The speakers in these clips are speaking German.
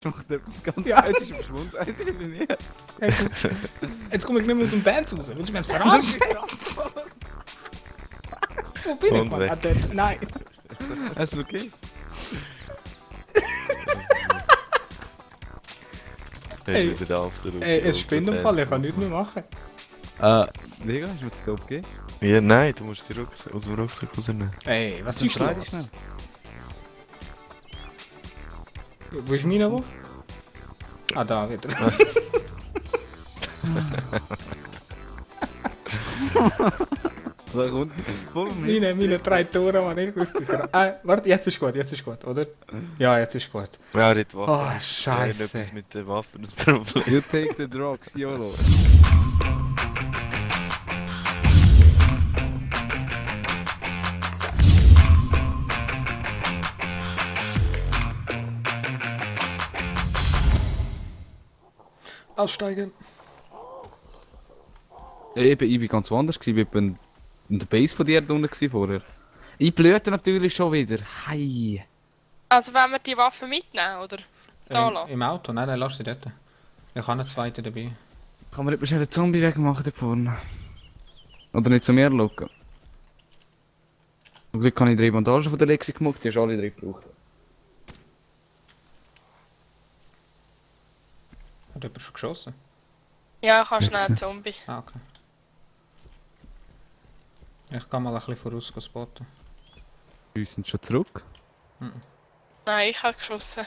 macht etwas ganz Ja. Es ist verschwunden, es ist eliminiert. Jetzt komme ich nicht mehr aus dem Dance raus. Willst du mir das verarschen? Wo bin ich, Und Mann? weg. Ah, dort. Nein. Es ist okay. Ey, Wieder da auf so es spinnt im Fall, ich kann nichts mehr machen. Digga, hast du mir das Top gegeben? Ja, nein, du musst die Rucksack aus dem Rucksack rausnehmen. Ey, was Dann ist dreh los? dich schnell. Wo ist meine wo? Ah, da wieder. Da kommt voll mit. meine 3 Tore, Mann. Ich muss warte, jetzt ist gut, oder? Ja, jetzt ist gut. Ja, nicht Waffen. Oh, Ja, Scheiße. etwas mit den Waffen das Problem. You take the drugs, YOLO. Aussteigen. Eben, ich war ganz woanders, ich war in der Base von dir unten vorher. Ich blühte natürlich schon wieder. Hei. Also wenn wir die Waffe mitnehmen, oder? Da lassen? Im Auto? Nein, lass sie dort. Ich habe einen zweiten dabei. Kann man nicht schnell einen Zombie wegmachen da vorne? Oder nicht zu mir locken? Zum Glück habe ich 3 Bandagen von der Lexi gemacht, die hast du alle 3 gebraucht. Hat jemand schon geschossen? Ja, ich habe schnell einen Zombie. Ah, okay. Ich kann mal ein bisschen voraus spotten. Wir sind schon zurück. Nein, ich habe geschossen.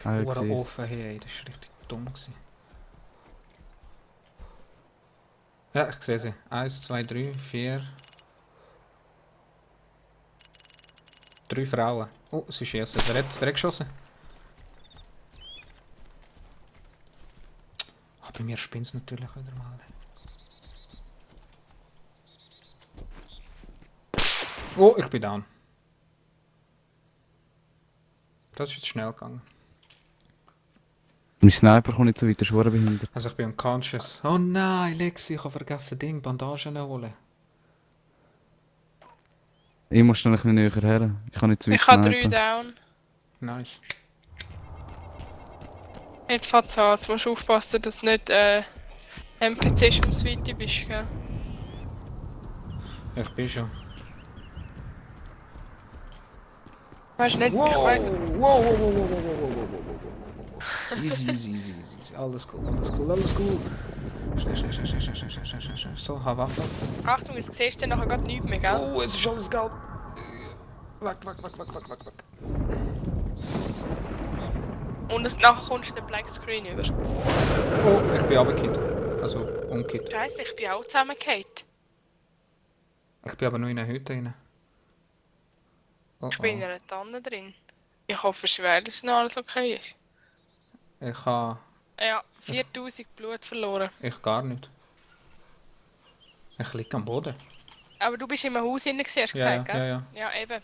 Ah, ich Uhr seh's. offen, hey, das war richtig dumm. Gewesen. Ja, ich sehe sie. 1, 2, 3, 4. 3 Frauen. Oh, sie schießen. Wer hat geschossen? Ah, bei mir spinnt es natürlich wieder mal. Oh, ich bin down. Das ist jetzt schnell gegangen. Mein Sniper kommt nicht so weit, der Schwere behindert. Also ich bin unconscious. Oh nein, Lexi, ich habe vergessen, Bandagen holen. Ich muss dann ein bisschen näher her. Ich kann nicht so weit Ich habe 3 snipen. down. Nice. Jetzt fängt es an. Jetzt musst du aufpassen, dass du nicht NPC-Schussweite bist, gell? Ich bin schon. Weißt du nicht, ich Wow, weiss... wow, wow, wow, wow, wow, wow, wow, wow, wow. Easy, easy, easy, easy. Alles cool, alles cool, alles cool. Schnell, schnell, schnell, schnell, schnell, schnell, schnell, schnell, schnell. So, hab Waffe. Achtung, jetzt siehst du nachher gerade nichts mehr, gell? Oh, es ist alles gelb. Weg. Und nachher kommst du den Black Screen über. Oh, ich bin runtergekippt. Also, umgekippt. Scheiße, ich bin auch zusammengefallen. Ich bin aber nur in einer Hütte rein. Oh, Ich bin in einer Tanne drin. Ich hoffe schwer, dass noch alles okay ist. Ich habe... Ja, 4000 Blut verloren. Ich gar nicht. Ich liege am Boden. Aber du bist in einem Haus drin, hast du Ja, gesagt, gell? ja. Ja, eben.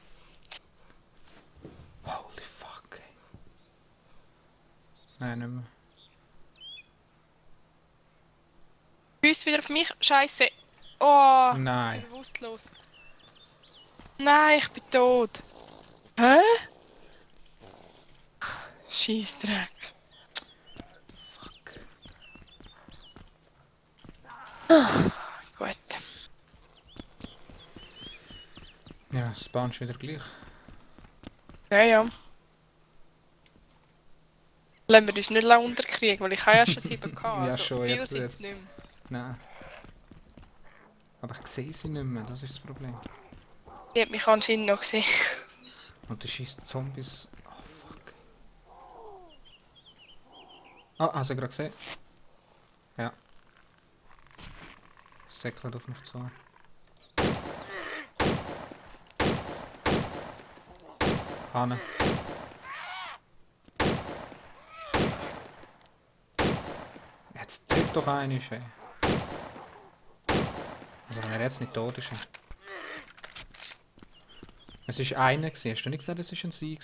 Holy fuck, ey. Nein, nicht mehr. Schießt wieder auf mich. Scheiße. Oh, Nein. ich bin bewusstlos. Nein, ich bin tot. Hä? Scheissdreck. Fuck. Gut. Ja, das Bahn ist wieder gleich. Ja. Lassen wir uns nicht lange unterkriegen, weil ich habe ja schon 7 gehabt. Ja, Also schon, viel jetzt sind es wird's. nicht mehr. Nein. Aber ich sehe sie nicht mehr, das ist das Problem. Die hat mich anscheinend noch gesehen. Und der schießt Zombies. Oh fuck. Ah, hast du gerade gesehen? Ja. Säckelt auf mich zu. Hanne. Jetzt trifft doch einen, ey. Also wenn er jetzt nicht tot ist. Es war einer, hast du nicht gesagt, es war ein Sie?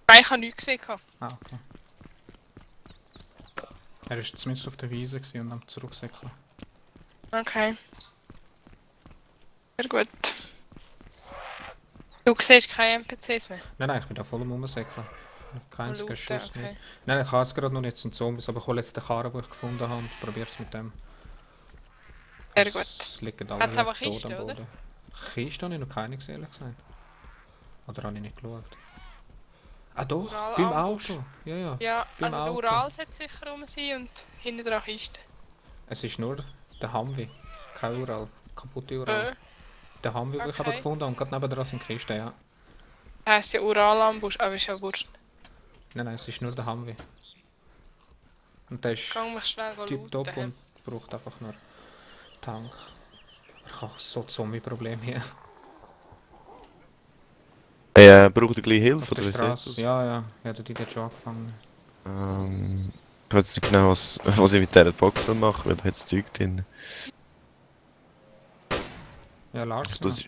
Nein, ich habe nichts gesehen. Ah, okay. Er war zumindest auf der Wiese und am Zurücksäckeln. Okay. Sehr gut. Du siehst keine NPCs mehr. Nein, ich bin da voll am Rumsäckeln. Kein einziger Looten, Schuss okay. nicht. Nein, ich habe es gerade noch nicht, sind Zombies, aber ich hole jetzt den Karren, den ich gefunden habe und probiere es mit dem. Sehr gut. Es liegen alle Hat's aber tot Kisten, am oder? Boden. Kiste habe ich noch keine gesehen, ehrlich gesagt. Oder habe ich nicht geschaut? Ah doch, Ural beim Ambush. Auto. Ja, ja. Ja, Beim also der Auto. Ural sollte sicher rum sein und hinten dran Kiste. Es ist nur der Humvee. Kein Ural. Kaputte Ural. Der Humvee, den ich aber okay. gefunden habe und gerade nebenan sind Kisten, ja. Heisst ja Ural-Ambush, aber ist ja wurscht. Nein, es ist nur der Humvee. Und der ist Gang mich schnell tipptopp looten. und braucht einfach nur Tank. Ich habe so Zombie-Probleme hier. Braucht ihr gleich Hilfe Auf oder der wie Straße. sieht's aus? Ja, ja. Ja, der hat schon angefangen. Ich weiß nicht genau, was ich mit dieser Box soll machen, weil da hat das Zeug drin. Ja, Lars. Das ist...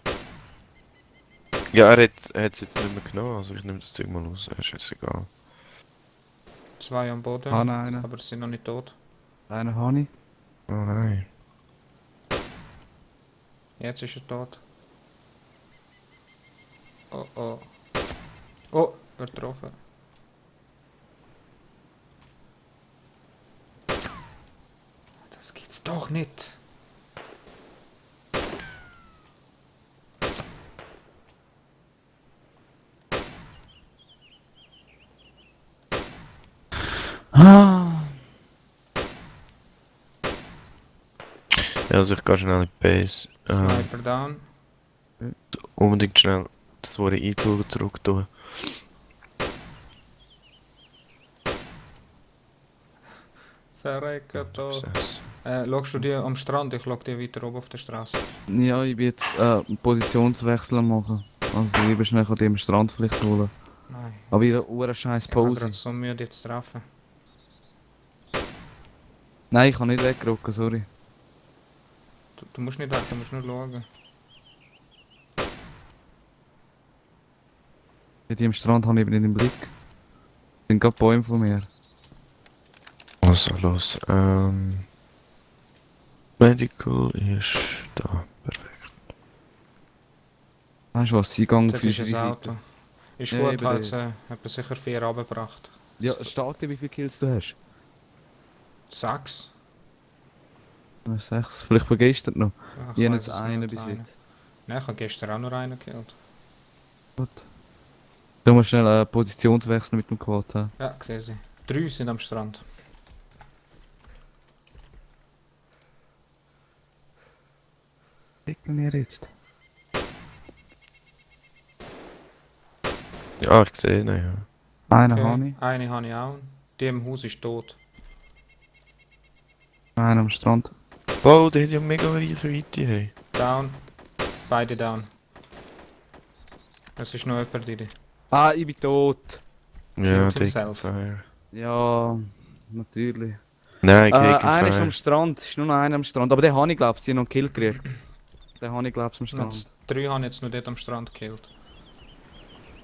Ja, er hat es jetzt nicht mehr genommen, also ich nehme das Zeug mal raus, ist jetzt egal. 2 am Boden. Einen. Aber sie sind noch nicht tot. Einen habe ich. Oh nein. Jetzt ist er tot. Oh oh. Oh, wird getroffen. Das gibt's doch nicht. Ah. Ja, also ich gehe schnell in die Base. Sniper down. Unbedingt schnell das Wort eintun zurück tun. Verrecken da. Success. Schaust du die am Strand? Ich schau die weiter oben auf der Straße. Ja, ich bin jetzt einen Positionswechsel am machen. Also ich bin schnell an dem Strand vielleicht holen. Nein. Aber wieder eine scheiß Ich bin Pause. gerade so müde jetzt zu treffen. Nein, ich kann nicht wegrücken, sorry. Du musst nicht weg, du musst nur schauen. Die am Strand habe ich eben nicht im Blick. Das sind gerade Bäume von mir. Also los. Medical ist da. Perfekt. Weißt du was, sie gehen Das auf ist unsere ein Seite. Auto. Ist Ja, gut, eben hat etwa sicher 4 runtergebracht. Ja, steht dir, wie viele Kills du hast? 6? 6. Vielleicht von gestern noch. Ja, Ich habe weiss jetzt es einen nicht, bis einen. jetzt. Nein, ich habe gestern auch noch einen gekillt. Gut. Du musst schnell einen Positionswechsel mit dem Quad haben. Ja, sehe sie. 3 sind am Strand. Dicken wir jetzt. Ja, ich sehe ihn, ja. Einen habe ich. Eine habe ich auch. Die im Haus ist tot. Einen am Strand. Wow, der hat ja mega Reichweite, hey. Down. Beide down. Es ist noch jemand drin. Ah, ich bin tot. Ja, Killed Take himself. Fire. Ja, natürlich. Nein, Take Einer ist Fire. am Strand, ist nur noch einer am Strand. Aber den habe ich, glaube ich, noch einen Kill gekriegt. Den habe ich, glaube ich, am Strand. Jetzt 3 habe ich jetzt noch dort am Strand gekillt.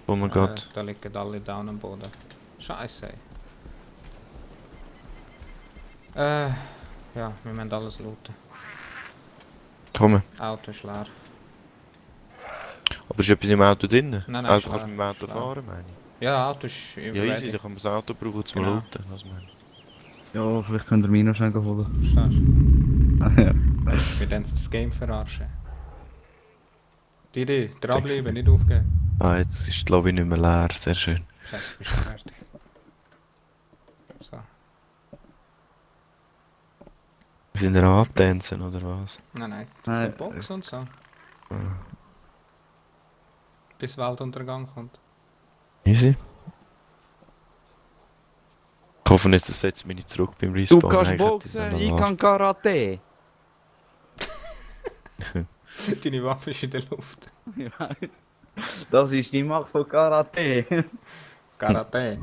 Oh mein Gott. Da liegen alle down am Boden. Scheiße. Ja, wir müssen alles looten. Komm. Auto ist leer. Aber ist etwas im Auto drin? Nein, nein, Also ist kannst du leer, mit dem Auto ist leer. fahren, meine ich? Ja, Auto ist Ja, ready. easy, dann kann man das Auto brauchen zum Genau. Looten. Was meine ich? Ja, vielleicht könnt ihr mich noch schnell holen. Verstehst Ja. du? Wir dann das Game verarschen. Didi, dranbleiben, Sexy. nicht aufgeben. Ah, jetzt ist die Lobby nicht mehr leer. Sehr schön. Scheiße, bist du fertig. So. Sind wir am Abtanzen oder was? Nein, Nein, Box und so. Ah. Bis Weltuntergang kommt. Easy. Ich hoffe jetzt, das setzt mich nicht zurück beim Respawn. Du kannst Nein, ich hätte das boxen, noch ich lassen. kann Karate. Deine Waffe ist in der Luft. Ich weiss. Das ist die Macht von Karate. Karate.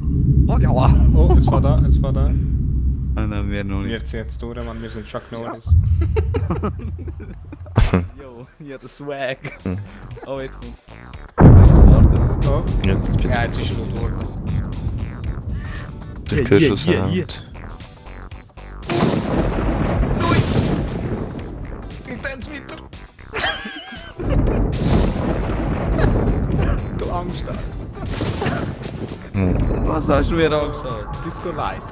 Oh ja. Oh, es war da, es war da. Nein, wir noch nicht. Wir ziehen jetzt durch, Mann, wir sind Chuck Norris. Jo, ja, der Swag. Hm. Oh, jetzt kommt's. Warte. Oh, Ja, jetzt bin ja, jetzt ist er durch. ich höre schon yeah, yeah. Sound. Ich tanze weiter. das? Was hast du mir angeschaut? Disco Light.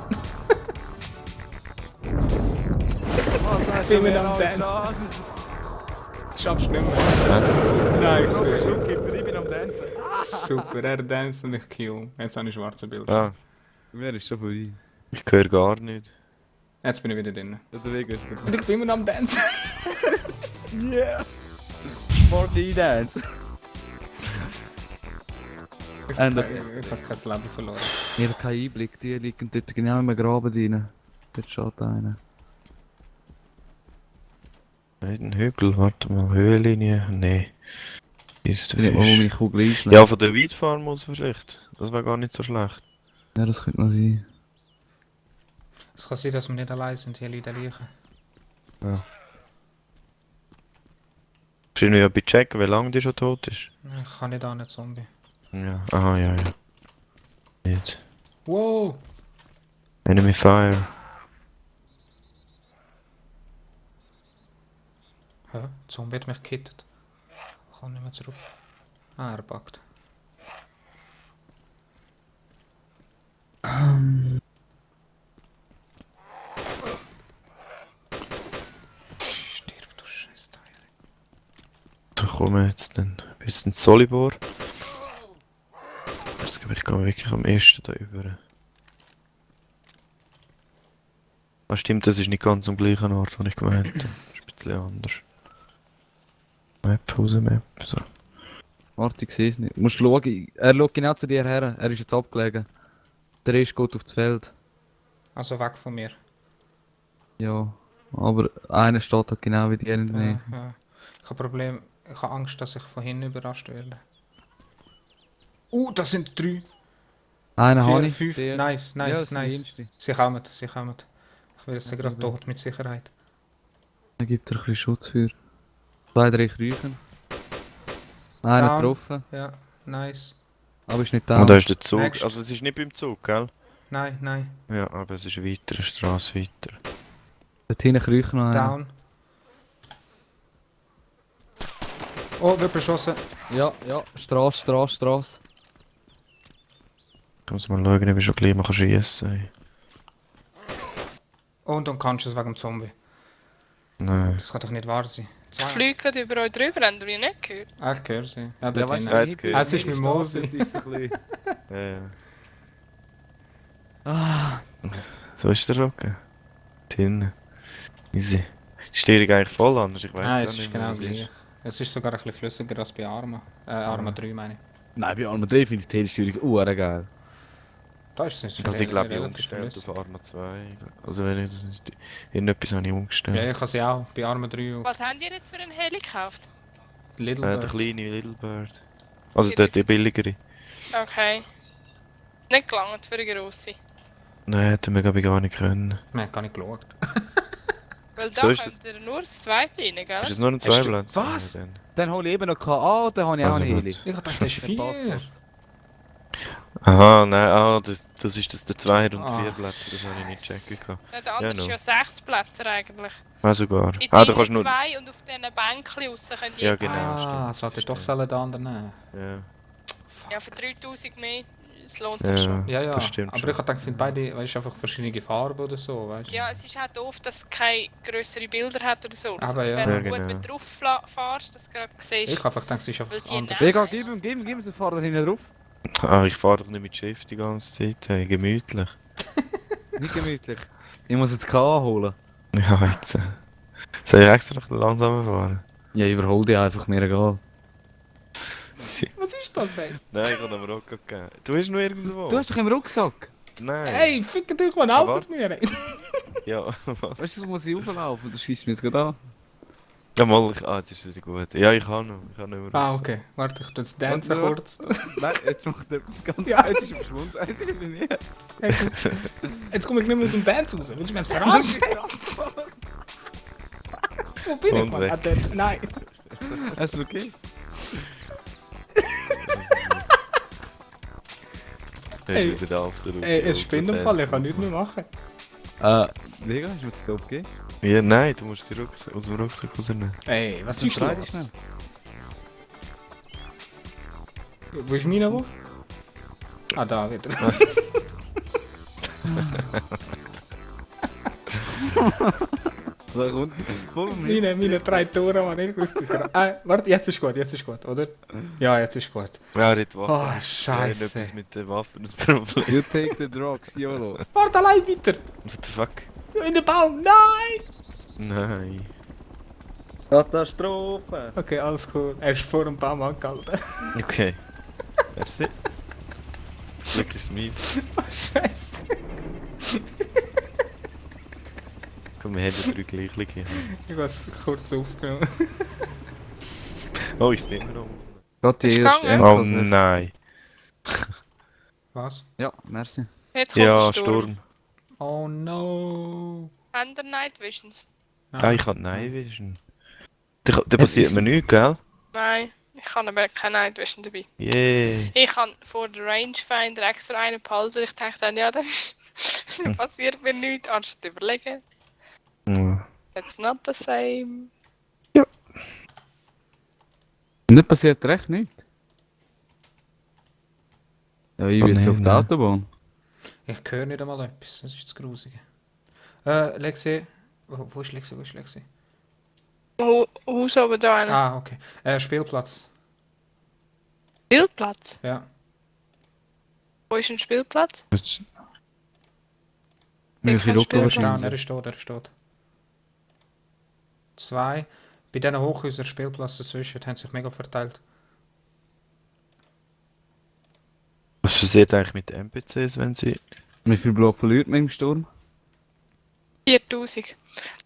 Was hast bin mir am Dancen. Das schaffst du nicht mehr. Was? Nein, ich schwöre. Okay, ich bin am Dancen. Super, er tanzt und ich kill. Jetzt habe ich schwarze Bilder. Ah, Wer ist schon vorbei? ich höre gar nicht. Jetzt bin ich wieder drin. Der Weg ist Und ich bin immer am Dancen. Yeah! Fortnite Dance. Ich Und- habe kein Leben verloren. Ich habe keinen Einblick, die liegen dort genau im Graben drin. Dort steht einer. Ein Hügel, warte mal, Höhenlinie? Nee. Ist Ich der nicht mal, wo Fisch. meine Kugel einschlägt. Ja, von der Weidfarm aus vielleicht. Das wäre gar nicht so schlecht. Ja, das könnte noch sein. Es kann sein, dass wir nicht allein sind, hier liegen Leichen. Musst du ja checken, wie lange die schon tot ist? Ich kann nicht an einen Zombie. Ja, aha, ja, ja. Nicht. Wow! Enemy Fire. Hä? Der Zombie hat mich gekittet. Ich kann nicht mehr zurück. Ah, er packt. Stirb, du Scheißteil. So kommen wir jetzt dann bis ins Solibor. Jetzt glaube ich, komme wirklich am ersten da über. Ah, stimmt, das ist nicht ganz am gleichen Ort, wo ich gemeint habe. Das ist ein bisschen anders. Map, Map. So. Warte, ich sehe es nicht. Du musst schauen. Er schaut genau zu dir her. Er ist jetzt abgelegen. Der Rest geht aufs Feld. Also weg von mir. Ja. Aber einer steht da genau wie die in der Nähe. Ja. Ich habe Problem. Ich habe Angst, dass ich von hinten überrascht werde. Das sind 3. Einer 4, habe ich. 5. Der- Nice, Ja, nice, das nice. ist der Sie kommen, sie kommen. Ich werde sie Ja, gerade ich bin- tot, mit Sicherheit. Er gibt er ein bisschen Schutz für. 2, 3 Kriechen. Einer Down. getroffen, Ja, nice. aber ist nicht da. Und da ist der Zug. Next. Also es ist nicht beim Zug, gell? Nein, nein. Ja, aber es ist weiter, eine Straße weiter. Dort hinten kriechen noch einer. Down. Oh, wird beschossen. Ja, ja. Straße, Straße, Straße. Ich muss mal schauen, ob ich schon gleich mal schiessen kann. Oh, und dann kannst du es wegen dem Zombie. Nein. Das kann doch nicht wahr sein. Ich fliege gerade über euch drüber, habt ihr mich nicht gehört? Ah, ich höre sie. Ja, dort Ja, weißt hinten. Ja, jetzt gehört. Es ist mit Mosi. Ja, ja. Ah, So ist der Rücken. Hinten. Easy. Die Steuerung eigentlich voll anders, ich weiß Nein, gar es nicht ist mehr, genau was es gleich. Es ist sogar ein bisschen flüssiger als bei Arma. Arma 3 meine ich. nein, bei Arma 3 finde ich die Telesteuerung geil. Da ist es Also ich glaube, ich relativ umgestellt flüssig. auf Arma 2. Also wenn ich das nicht... Irgendetwas habe ich umgestellt. Ja, ich kann sie auch. Bei Arma 3 auf Was habt ihr jetzt für einen Heli gekauft? Little Der Bird. kleine Little Bird. Also Ja, der, das- die billigere. Okay. Nicht gelangt für eine grosse. Nein, hätten wir glaube ich gar nicht können. Wir haben gar nicht geschaut. Weil So da ist könnt ihr nur das zweite rein, gell? Ist es nur ein Hast du- Zweiplatz? Was? Ja, dann. Dann hole ich eben noch KA, dann habe ich auch Also einen gut. Heli. Ich dachte, das ist 4. Aha, nein, das ist das der 2 und Ah. 4 Plätze, das habe ich nicht checken können. Der andere Ja, ist ja 6 Plätze eigentlich. Ah, sogar. In Ah, da drinnen kannst du nur... 2 und auf diesen Bänkchen raus könnt ihr Ja, jetzt genau. Ah, stimmt, so hat er das doch ist sollen den anderen nehmen. Ja, Ja, für 3000 mehr, es lohnt ja, sich schon. Ja, ja. das stimmt Aber schon. ich habe gedacht, es sind beide, weißt du, einfach verschiedene Farben oder so, weißt du? Ja, es ist halt doof, dass es keine grösseren Bilder hat oder so. Also Aber es ja. wäre Ja, gut, genau. wenn du drauf fahrst, dass du gerade siehst. Ich habe einfach gedacht, es ist Weil einfach die anders. Vega, gib ihm, den Fahrer hinten drauf. Ah, ich fahre doch nicht mit Schrift die ganze Zeit, hey, gemütlich. Nicht gemütlich. Ich muss jetzt KA holen. Ja, jetzt. Soll ich extra noch langsamer fahren? Ja, überhol dich einfach, mir egal. Was ist das, ey? Nein, ich habe aber auch gegeben. Du bist noch irgendwo? Du hast doch im Rucksack. Nein. Hey, fickt euch mal Aber- auf mit mir, ey. Ja, was? Weißt du, so muss ich auflaufen, das schießt mich jetzt gerade an. Ja, mal, jetzt ist es wieder gut. Ja, ich habe noch. Ich habe nicht mehr Ah, raus. okay. Warte, ich tue das Dancen Warte, kurz. Nein, jetzt macht er etwas ganz Ja. Jetzt ist er verschwunden. Jetzt ist er bei mir. Jetzt komme ich nicht mehr aus dem Dance raus. Willst du mir das verarschen? Wo bin ich, Und Mann? weg. Ah, dort. Nein. Ist okay? Er Ey, ist wieder absolut. Ey, es spinnt im Fall, ich kann nichts mehr machen. Vega, hast du mir das Top gegeben? Ja, nein, du musst die Rucksack, aus dem Rucksack rausnehmen. Ey, was Dann ist dreh los? dich schnell. Wo ist meine wo? Ah, da wieder. Da kommt voll meine 3 Tore, Mann. Ich muss bisschen. Warte, jetzt ist gut, oder? Ja, jetzt ist gut. Ja, nicht Waffen. Oh, Ja, Scheiße. etwas mit den Waffen, das Problem. You take the drugs, YOLO. Warte, allein weiter! What the fuck? In den Baum, nein! Nein. Katastrophe! Okay, alles cool. Er ist vor dem Baum angehalten. Okay. Merci. Glück ist mies. Oh, Scheiße. Komm, wir haben 3 gleiche hier. Ich hab's kurz aufgenommen. Oh, ich bin immer noch. Gott, die Ist erste gegangen? Oh Endphase. nein. Was? Ja, merci. Jetzt kommt Ja, der Sturm. Sturm. Oh no. Haben der Night Visions? Ah, ich hab Nein Vision. Da passiert mir nichts, gell? Nein, ich habe aber keine Night Vision dabei. Yeah. Ich habe vor der Rangefinder extra einen behalten, weil ich dachte, ja, dann passiert mir nichts, anstatt überlegen. Ja. It's not the same. Nicht passiert recht nichts. Ja, ich bin jetzt auf der nein. Autobahn. Ich höre nicht einmal etwas, das ist das Grusige. Lexi. Wo ist Lexi? Wo ist Lexi? Haus oben da einen. Ah, okay. Spielplatz. Spielplatz? Ja. Wo ist ein Spielplatz? Jetzt- Welche kein Loco Spiel. Er ist da, wahrscheinlich? er ist tot, er ist tot. 2. Bei diesen Hochhäusern Spielplatz dazwischen haben sich mega verteilt. Was passiert eigentlich mit den NPCs, wenn sie... Wie viel Block verliert man im Sturm? 4000.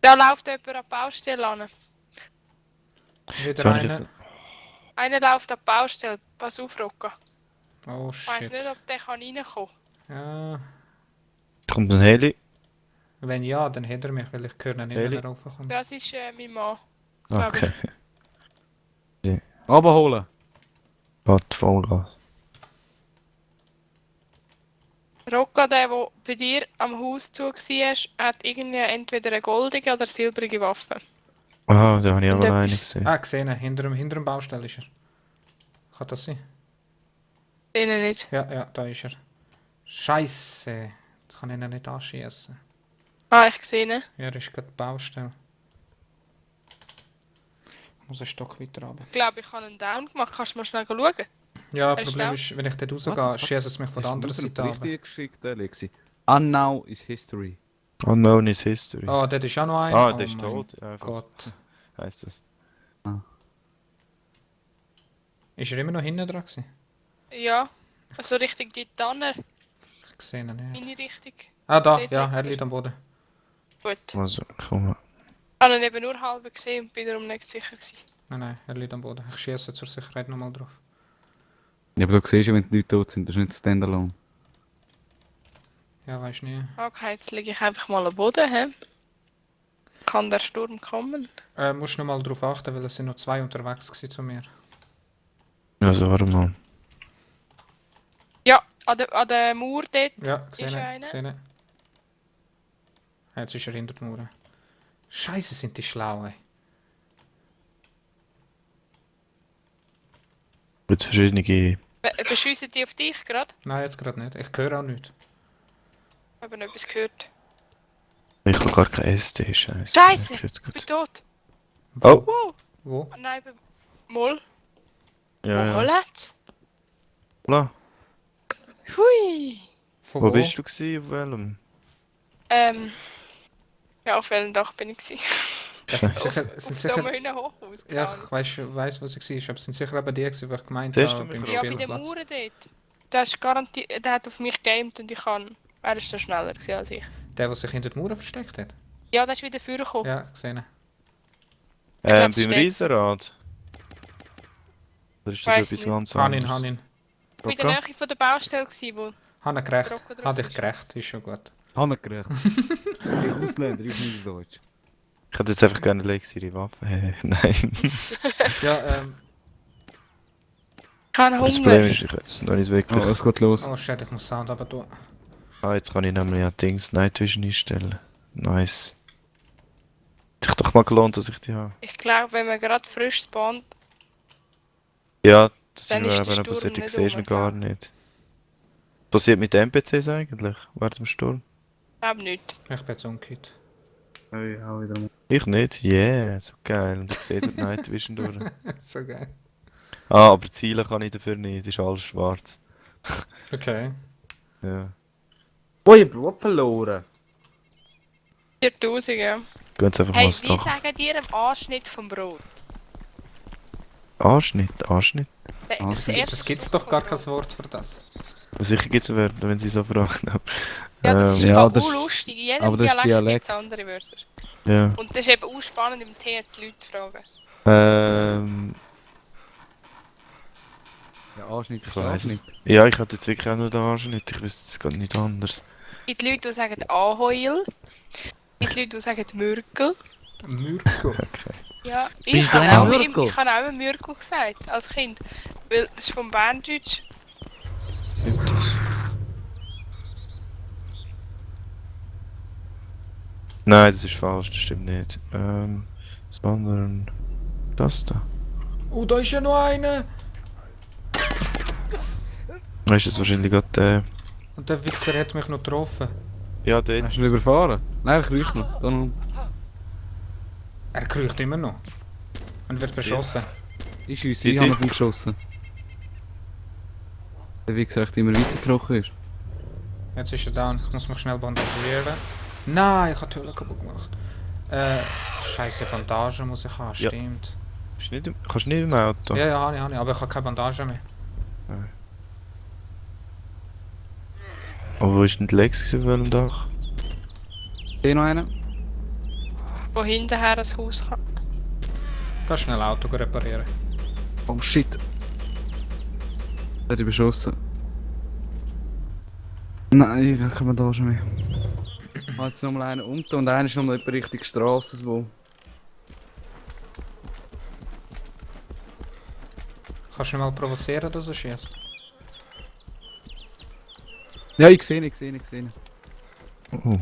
Da läuft jemand an die Baustelle an. Wieder So habe ich einer. jetzt... Einer läuft an die Baustelle. Pass auf, Rocco. Oh Ich weiss shit. nicht, ob der reinkommen kann. Ja. Kommt ein Heli. Wenn ja, dann hätte er mich, weil ich höre ihn nicht, wenn Heli. er raufkommt. Das ist mein Mann. Glaub Okay. Abholen! Warte, Vollgas. Rocco, der bei dir am Haus zu war, hat irgendwie entweder eine goldige oder silbrige Waffe. Ah, da habe ich Und aber eine etwas- gesehen. Ah, gesehen, hinter dem Baustell ist er. Kann das sein? Denen nicht. Ja, ja, da ist er. Scheiße. Jetzt kann ich ihn nicht anschießen. Ah, ich sehe ihn. Ja, er ist gerade Baustelle. Ich muss einen Stock weiter runter. Ich glaube, ich habe einen Down gemacht. Kannst du mal schnell schauen? Ja, Er ist Problem da. ist, wenn ich dort What the rausgehe, fuck? schießt es mich von der anderen Seite ab. richtig geschickt, Alexi. Unknown is history. Unknown is history. Oh, dort ist auch noch einer. Ah, Oh der ist mein tot. Ja, einfach Gott. heisst das. Ist er immer noch hinten dran gewesen? Ja. Also Richtung die Tanner. Ich sehe ihn nicht. Meine Richtung. Ah, da, Dort ja, liegt er er. liegt am Boden. Gut. Also, komm. Ich habe ihn eben nur halb gesehen und bin darum nicht sicher gewesen. Nein, nein, er liegt am Boden. Ich schieße zur Sicherheit nochmal drauf. Ja, aber du siehst ja, wenn die Leute tot sind, das ist nicht Standalone. Ja, weiß nie. Okay, jetzt lege ich einfach mal am Boden. He? Kann der Sturm kommen? Musst noch mal drauf achten, weil es sind noch 2 unterwegs gewesen zu mir. Also, warte mal. Ja, an der Mauer dort. Ja, Ist gesehen. einer? Gesehen. Ja, jetzt ist er hinter der Mauer. Scheiße, sind die schlau, ey. Jetzt verschiedene... Beschiessen die auf dich gerade? Nein, jetzt gerade nicht. Ich höre auch nichts. Ich habe noch etwas gehört. Ich habe gar kein SD, scheiße. Scheiße! Ich jetzt Ich bin grad- tot. Oh! Wow! Wo? Ah, nein, Moll. Ja, Wo ja. holt? Klar. Hui! Von Wo bist du gewesen? Auf welchem? Ja, auf welchem Dach bin ich gewesen? Das sind Scheiße. sicher, Auf sind so sicher, einem Hochhaus. ja, keine ich weiss, was ich war. Aber es sind sicher eben die, gewesen, die ich gemeint Siehst habe du beim mich Ja, bei den Spielplatz. Mauern dort. Der, ist der hat auf mich gegamed und ich kann. Er ist so schneller gewesen als ich. Der sich hinter der Mauer versteckt hat? Ja, der ist wieder vorgekommen. Ja, gesehen. glaub, Beim es steht- Riesenrad? Oder ist das Weiss etwas nicht. ganz Han anderes? ihn. Ich war in der Nähe von der Baustelle, gewesen, wo Han ihn gerecht. Rocco drauf Hat dich ist. gerecht, ist schon gut. Habe ich gerecht. Ich Ausländer, ich nicht Deutsch. Ich hätte jetzt einfach gerne Lexi ihre Waffe. Nein. Ja, kein Das Problem Hunger. ist, ich jetzt noch nicht Oh, wirklich... es geht los. oh shit, ich muss Sound aber tun. Ah, jetzt kann ich nämlich ja Dings Night Vision einstellen. Nice. Hat sich doch mal gelohnt, dass ich die habe. Ich glaube, wenn man gerade frisch spawnt, Ja, Das Dann ist ist mir der eben Sturm passiert, ich nicht sehe ihn rum, gar ja. nicht. Was passiert mit den NPCs eigentlich, während dem Sturm? Ich glaube nicht. Ich bin jetzt umgekehrt. Ja, ja, auch wieder mal. Ich nicht? Yeah, so geil. Und ich sehe dort Night Vision durch. So geil. Ah, aber Ziele kann ich dafür nicht, ist alles schwarz. Okay. Ja. Oh, ich hab Blut verloren. 4000, ja. Gehen jetzt einfach mal Hey, ins wie Dach. sagen dir am Anschnitt vom Brot? Anschnitt, Anschnitt. Das erste Das gibt's Stück doch vom gar Brot. kein Wort für das. Sicher gibt es Wörter, wenn sie so fragen. Aber, Ja, das ist ähm, Ja, ja, das ist- lustig. In jedem aber das ist Dialekt gibt Dialekt. es andere Wörter. ja. Und das ist eben auch spannend im TS die Leute zu fragen. Ja, Anschnitt Ich ist weiß es. Anschnitt. Ja, ich hatte jetzt wirklich auch nur den Anschnitt. Ich wüsste es gar nicht anders. Es gibt Leute, die sagen Anheul. Es gibt Leute, die sagen Mürkel. Mürko. Okay. Ja, Bist ich du habe ein auch, Mürkel? ich habe auch immer Mürkel gesagt, als Kind. Weil das ist vom Berndeutsch. Stimmt das? Nein, das ist falsch, das stimmt nicht. Sondern das da. Oh, da ist ja noch einer! Ist das wahrscheinlich gerade Und der Wichser hat mich noch getroffen. ja, dort. Hast du ihn überfahren? Nein, ich rieche noch. Da noch. Er kriecht immer noch. Und wird beschossen. Ich schiesse, Die- ich habe auf ihn geschossen. Der wie gesagt immer weitergekrochen ist. Jetzt ist er down. Ich muss mich schnell bandagieren. Nein, ich habe die Höhle kaputt gemacht. Scheiße, Bandage muss ich haben, Ja. stimmt. Kannst du nicht im Auto? Ja, ja, habe ich, aber ich habe keine Bandage mehr. Aber wo ist denn die Lex auf welchem Dach? Sehe noch einen? Wo hinterher ein Haus kann. Ich kann schnell Auto reparieren. Oh shit. Der hat ihn beschossen. Nein, ich habe keine Bandage mehr. Ich habe jetzt nochmal einen unten und einer ist nochmal etwa Richtung Straße, wo... Kannst du ihn mal provozieren, dass er schießt? Ja, ich sehe ihn, ich sehe ihn, ich sehe ihn. Oh.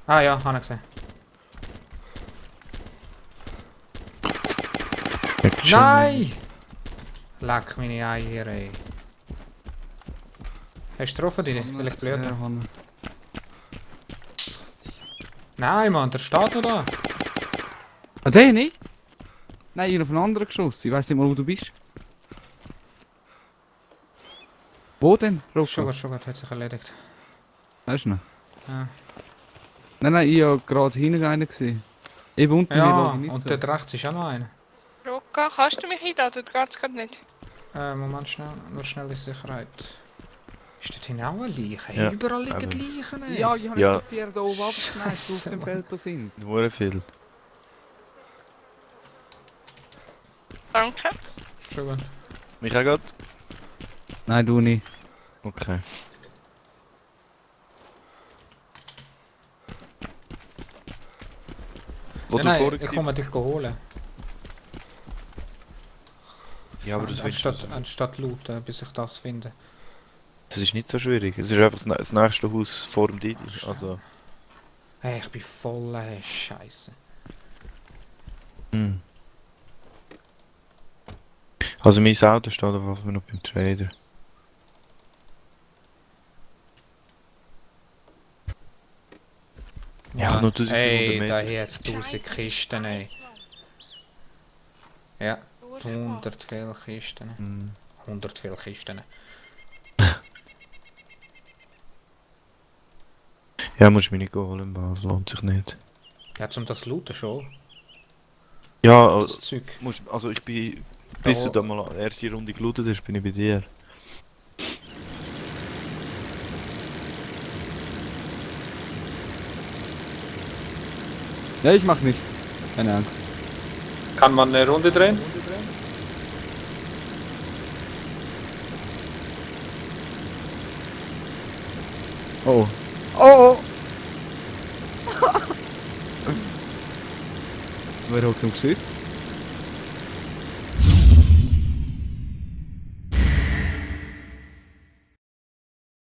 Ah ja, habe ich gesehen. Nein! Leck meine Eier, ey. Hast du getroffen, Didi? Will ich blöden? Ja, Hanna. Nein, Mann, der steht noch da. Ah, der nicht? Nein, ich habe auf einen anderen geschossen. Ich weiss nicht mal, wo du bist. Wo denn, Rocco? Schon gut, hat sich erledigt. Weißt du noch? Ja, Nein, ich habe gerade hinten einen gesehen. Eben unter mir ja lag ich nicht und so. dort rechts ist auch noch einer. Rocca, kannst du mich einladen? Das geht's gerade nicht. Moment, schnell, nur schnell in Sicherheit. Ist dort hinten auch eine Leiche? Ja, Überall liegen aber- Leichen, ey. Ja, ich habe Ja. jetzt die vier da oben abgeschneiden, die auf dem Feld da sind. Nur viel. Danke. Schon gut. Mich auch gerade? Nein, du nicht. Okay. Wo Ja, du nein, vorher ich komme dich holen. Ja, aber das willst du anstatt looten, bis ich das finde. Das ist nicht so schwierig. Es ist einfach das nächste Haus vor dem Didi. Also. Hey, ich bin voll Scheiße. Hm. Also mein Auto steht auf jeden Fall noch beim Trader. Ja, nur 1500 Ey, Meter. da hier jetzt 1000 Kisten, ey. Ja, 100 viele Kisten. Hm. 100 viele Kisten. Ja, musst du mich nicht holen, das lohnt sich nicht. Ja, zum das looten schon. Ja, Das Zeug. also ich bin, bis du Da- da mal die erste Runde gelootet hast, bin ich bei dir. Ja, ich mach nichts. Keine Angst. Kann man eine Runde drehen? Oh. Oh, oh! Wer hockt am Geschütz?